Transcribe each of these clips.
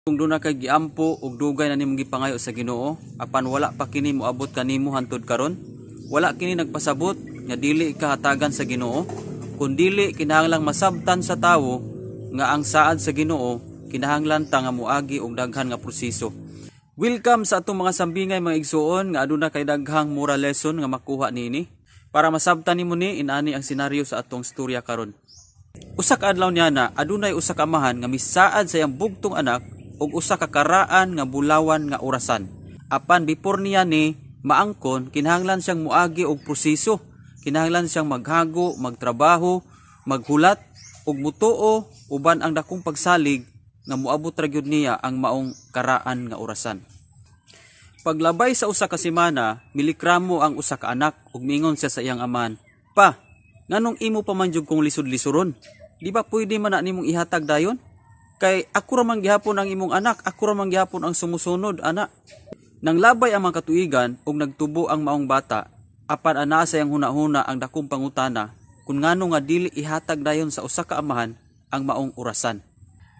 Kung doon na kay giampo ug dugay na nimong gipangayo sa Ginoo, apan wala pa kini moabot kanimo hantud karon, wala kini nagpasabot nga dili ka hatagan sa Ginoo, kun dili kinahanglang masabtan sa tawo nga ang saad sa Ginoo kinahanglan ta nga moagi og daghan nga proseso. Welcome sa atong mga sambingay mga igsuon nga aduna kay daghang moral lesson nga makuha niini. Para masabtan nimo ni inani ang senaryo sa atong storya karon. Usa ka adlaw niya na adunay usa ka amahan nga misaad sa iyang bugtong anak og usa ka karaan nga bulawan nga orasan. Apan before niya ni maangkon kinahanglan siyang moagi og proseso. Kinahanglan siyang maghago, magtrabaho, maghulat og mutuo uban ang dakong pagsalig nga moabot ra gyud niya ang maong karaan nga orasan. Paglabay sa usa ka semana, milikramo ang usa ka anak ug miingon siya sa iyang amahan, "Pa, nganong imo pa man jud kong lisod-lisoron? Di ba pwede man na nimong ihatag dayon? Kay ako ra man gihapon ang imong anak, ako ra man gihapon ang sumusunod, ana." Nang labay ang mga katuigan ug nagtubo ang maong bata, apan ana sa iyang hunahuna ang dakong pangutana kung ngano nga dili ihatag dayon sa usa ka amahan ang maong orasan.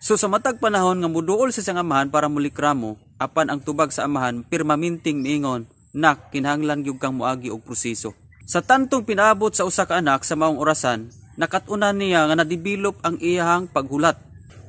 So sa matag panahon nga muduol sa siyang amahan para mulikramo, apan ang tubag sa amahan permanenteng miingon, "Nak, kinahanglan gyud kang moagi og proseso." Sa tantong pinaabot sa usa ka anak sa maong orasan, nakatunan niya nga na-develop ang iyahang paghulat.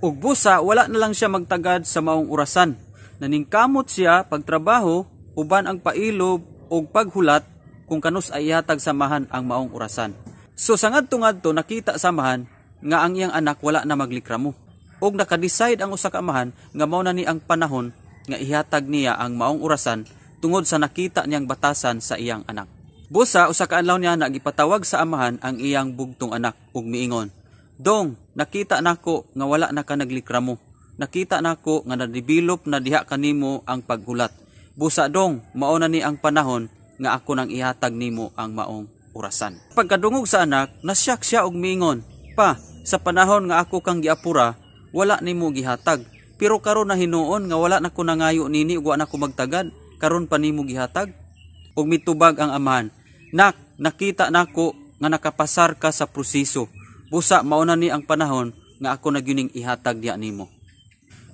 Ug busa wala na lang siya magtagad sa maong orasan. Naningkamot siya pagtrabaho uban ang pailob ug paghulat kung kanus ay ihatag samahan ang maong orasan. So sa ngadto-ngadto nakita samahan nga ang iyang anak wala na maglikramo. Og naka-decide ang usa ka amahan nga mao na ni ang panahon nga ihatag niya ang maong orasan tungod sa nakita niyang batasan sa iyang anak. Busa usa ka adlaw niya nagipatawag sa amahan ang iyang bugtong anak ug miingon, "Dong, nakita nako nga wala na ka naglikramo. Nakita nako nga na-develop na diha kanimo ang paghulat. Busa dong, mao na ni ang panahon nga ako nang ihatag nimo ang maong orasan." Pagkadungog sa anak, nasyak siya og miingon, "Pa, sa panahon nga ako kang giapura, wala nimo gihatag. Pero karon na hinuon nga wala nako nangayo nini ug wala nako magtagad, karon pa nimo gihatag." Ug mitubag ang amahan, "Nak, nakita nako nga nakapasar ka sa proseso. Busa mao na ni ang panahon nga ako na gyuning ihatag diha nimo."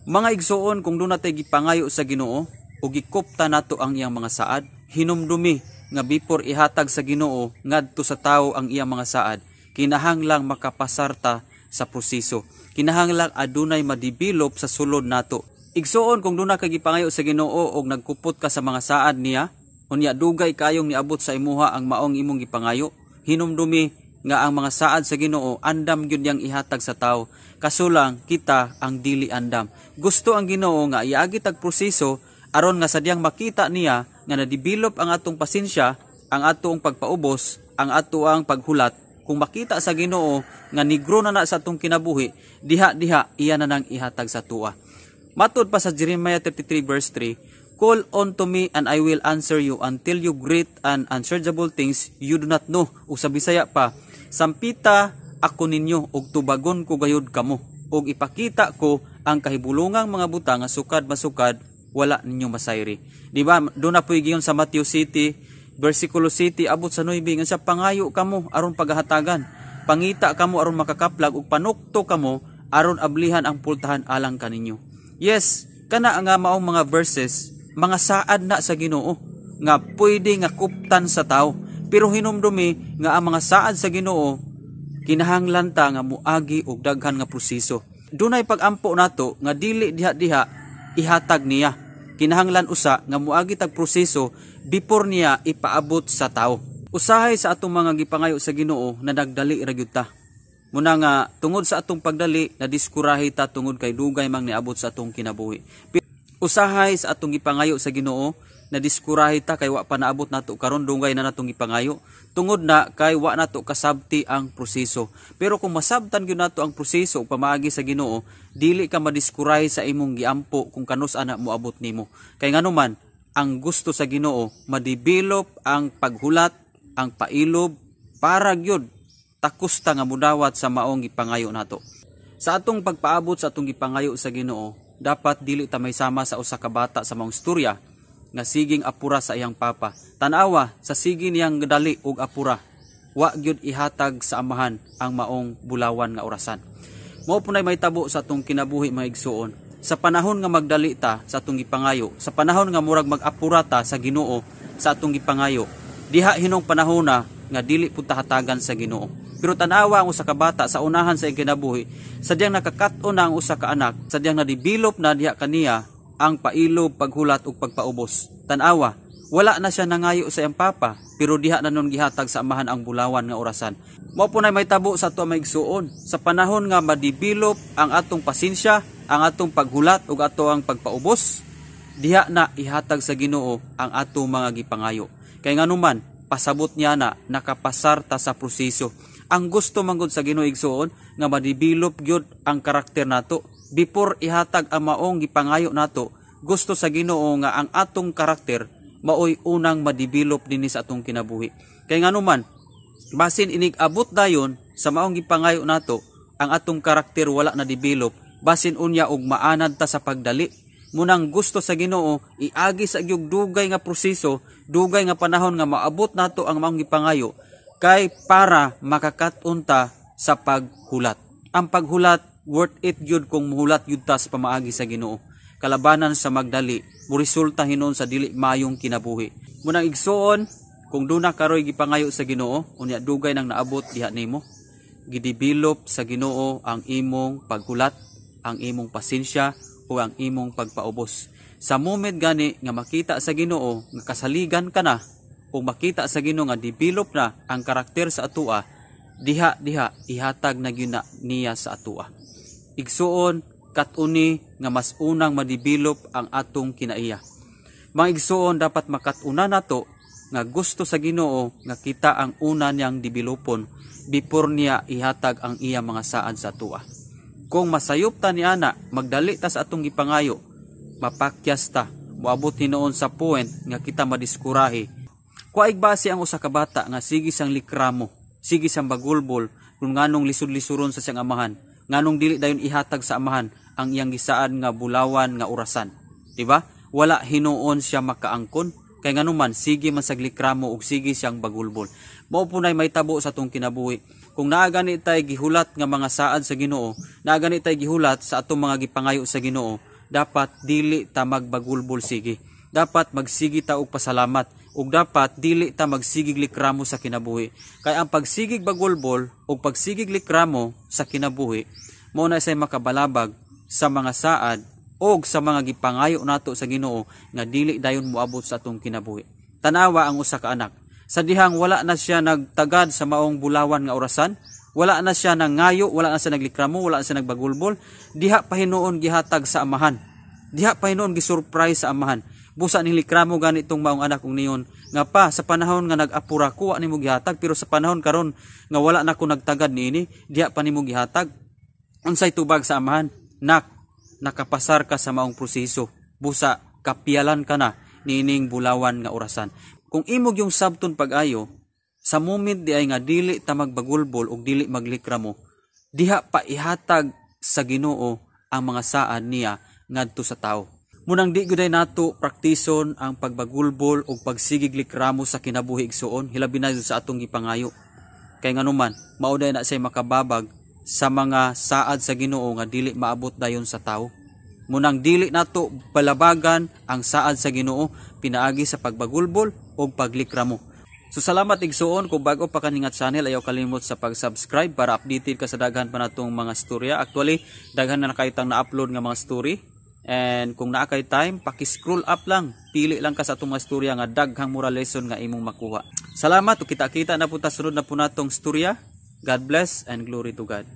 Mga igsuon, kung doon natay gipangayo sa Ginoo ug gikupta nato ang iyang mga saad, hinumdumi nga before ihatag sa Ginoo ngadto sa tawo ang iyang mga saad, kinahanglang makapasarta sa proseso. Kinahanglang adunay ma-develop sa sulod nato. Igsuon, kung doon na kay gipangayo sa Ginoo og nagkupot ka sa mga saad niya, unya dugay kayong niabot sa imuha ang maong imong gipangayo, hinumdumi nga ang mga saad sa Ginoo andam gyud yang ihatag sa tawo. Kasulang kita ang dili andam. Gusto ang Ginoo nga iagi tag proseso aron nga sadyang makita niya nga na-develop ang atong pasensya, ang atong pagpaubos, ang atoang paghulat. Kung makita sa Ginoo nga nigro na sa atong kinabuhi, diha-diha iya na nang ihatag sa tuwa. Matud pa sa Jeremiah 33 verse 3, "Call unto me and I will answer you until you great and unsearchable things you do not know." O sa Bisaya pa, "Sampita ako ninyo ug tubagon ko gayud kamo, ug ipakita ko ang kahibulungang mga butang nga sukad masukad wala ninyo masayri." Di ba? Doon na po giyon sa Matthew City, versikulo 7 abot sa 9 nga siya, "Pangayo kamo aron paghatagan, pangita kamo aron makakaplag ug panukto kamo aron ablihan ang pultahan alang kaninyo." Yes, kana nga maong mga verses, mga saad na sa Ginoo nga pwede nga kuptan sa tao. Pero hinumdumi nga ang mga saad sa Ginoo kinahanglan ta nga moagi og daghan nga proseso. Dunay pag-ampo nato nga dili diha-diha ihatag niya. Kinahanglan usa nga moagi tag proseso before niya ipaabot sa tao. Usahay sa atong mga gipangayo sa Ginoo na nagdali ra gyud ta. Muna nga tungod sa atong pagdali na diskurahi ta tungod kay dugay mang niabot sa atong kinabuhi. Usahay sa atong gipangayo sa Ginoo na diskurahi ta kay wa pa naabot nato karon dugay na natong gipangayo tungod na kay wa nato kasabti ang proseso. Pero kung masabtan gyud nato ang proseso ug pamaagi sa Ginoo, dili ka madiskurahi sa imong giampo kung kanus ana moabot nimo. Kay nganuman ang gusto sa Ginoo ma-develop ang paghulat, ang pailob para gyud takos ta nga mudawat sa maong gipangayo nato. Sa atong pagpaabot sa atong gipangayo sa Ginoo, dapat dili ta may sama sa usa ka bata sa maong istorya nga siging apura sa iyang papa. Tanawa sa sige niyang dali og apura, wa gyud ihatag sa amahan ang maong bulawan nga orasan. Mao punay may tabo sa atong kinabuhi mga igsuon. sa panahon nga magdali ta sa atong gipangayo, sa panahon nga murag mag-apurata sa Ginoo sa atong gipangayo, diha hinong panahon na nga dili pud ta hatagan sa Ginoo. Pero tanawa ang usa ka bata sa unahan sa iyang kinabuhi, sadyang nakakat-on na ang usa ka anak, sadyang na-develop na diha kaniya ang pailob, paghulat ug pagpaubos. Tanawa, wala na siya nangayo sa iyang papa, pero diha na nun gihatag sa amahan ang bulawan nga orasan. Mao po na may tabo sa ato maigsuon, sa panahon nga ma-develop ang atong pasensya, ang atong paghulat ug ato ang pagpaubos, diha na ihatag sa Ginoo ang atong mga gipangayo. Kay nganuman, pasabot niya na nakapasar ta sa proseso. Ang gusto manggod sa Ginoo igsuon nga ma-develop gyud ang karakter nato before ihatag ang maong gipangayo nato. Gusto sa Ginoo nga ang atong karakter maoy unang ma-develop dinhi sa atong kinabuhi. Kay nganuman, basin inig abot dayon sa maong gipangayo nato, ang atong karakter wala na develop, basin unya og maanad ta sa pagdali. Munang gusto sa Ginoo iagi sa gyud dugay nga proseso, dugay nga panahon nga maabot nato ang maong gipangayo kay para makakat-on ta sa paghulat. Ang paghulat worth it gyud kung muhulat gyud ta sa pamaagi sa Ginoo. Kalabanan sa magdali, resulta hinon sa dili mayong kinabuhi. Munang igsuon, kung duna karoy gipangayo sa Ginoo, unya dugay nang naabot diha nimo. Gidevelop sa Ginoo ang imong paghulat, ang imong pasensya o ang imong pagpaubos. Sa moment gani nga makita sa Ginoo nga kasaligan ka na, o makita sa Ginoo nga develop na ang karakter sa atua, diha ihatag na gyud niya sa atua. Igsuon katuni nga mas unang ma-develop ang atong kinaiya. Mga igsuon, dapat makatuna nato nga gusto sa Ginoo nga kita ang una niyang developon before niya ihatag ang iya mga saad sa atua. Kung masayop ta niana, magdali ta sa atong gipangayo, mapakyas ta, moabot hinoon sa point nga kita madiskurahi. Kuaig base ang usa ka bata nga sige sang likramo, sige sang bagulbol, kung nganong lisod-lisuron sa siyang amahan, nganong dili dayon ihatag sa amahan ang iyang gisaan nga bulawan nga orasan. Diba? Wala hinuon siya makaangkon, kay nganuman sige man sag likramo ug sige siyang bagulbol. Mao punay may tabo sa atong kinabuhi. Kung naa gani tay gihulat nga mga saad sa Ginoo, naa gani tay gihulat sa atong mga gipangayo sa Ginoo, dapat dili ta magbagulbol sige. Dapat magsigi ta og pasalamat, ug dapat dili ta magsigig likramo sa kinabuhi. Kay ang pagsigig bagulbol ug pagsigig likramo sa kinabuhi mao na say makabalabag sa mga saad og sa mga gipangayo nato sa Ginoo nga dili dayon moabot sa atong kinabuhi. Tanawa ang usa ka anak, sa dihang wala na siya nagtagad sa maong bulawan nga orasan, wala na siya nangayo, wala na siya naglikramo, wala na siya nagbagulbol, diha pa hinuon gihatag sa amahan, diha pa hinuon gisurprise sa amahan. Busa ni likramo ganitong maong anak kong niyon nga pa sa panahon nga nag-apura ko nimo gihatag, pero sa panahon karon nga wala na ko nagtagad niini, diha pa nimo gihatag. Unsay tubag sa amahan? Nak, nakapasar ka sa maong proseso, busa kapiyalan ka na nining bulawan nga orasan. Kung imog yung sabton pag-ayo, sa moment di ay nga dili ta magbagulbol ug dili maglikramo, diha pa ihatag sa Ginoo ang mga saad niya ngadto sa tao. Munang di gyud nato praktison ang pagbagulbol ug pagsigig likramo sa kinabuhi igsuon, hilabi na sa atong gipangayo. Kay nganuman, mao na say makababag sa mga saad sa Ginoo nga dili maabot dayon sa tao. Munang dili nato balabagan ang saad sa Ginoo pinaagi sa pagbagulbol ug paglikramo. So salamat igsuon, kung bago pa kaningat channel ayaw kalimot sa pag-subscribe para updated ka sa daghan pa natong mga storya. Actually, daghan na nakaitang na-upload nga mga story. And kung naa kay time, paki-scroll up lang. Pili lang ka sa atong mga storya nga daghang moral lesson nga imong makuha. Salamat, kita-kita na po ta sunod na po natong storya. God bless and glory to God.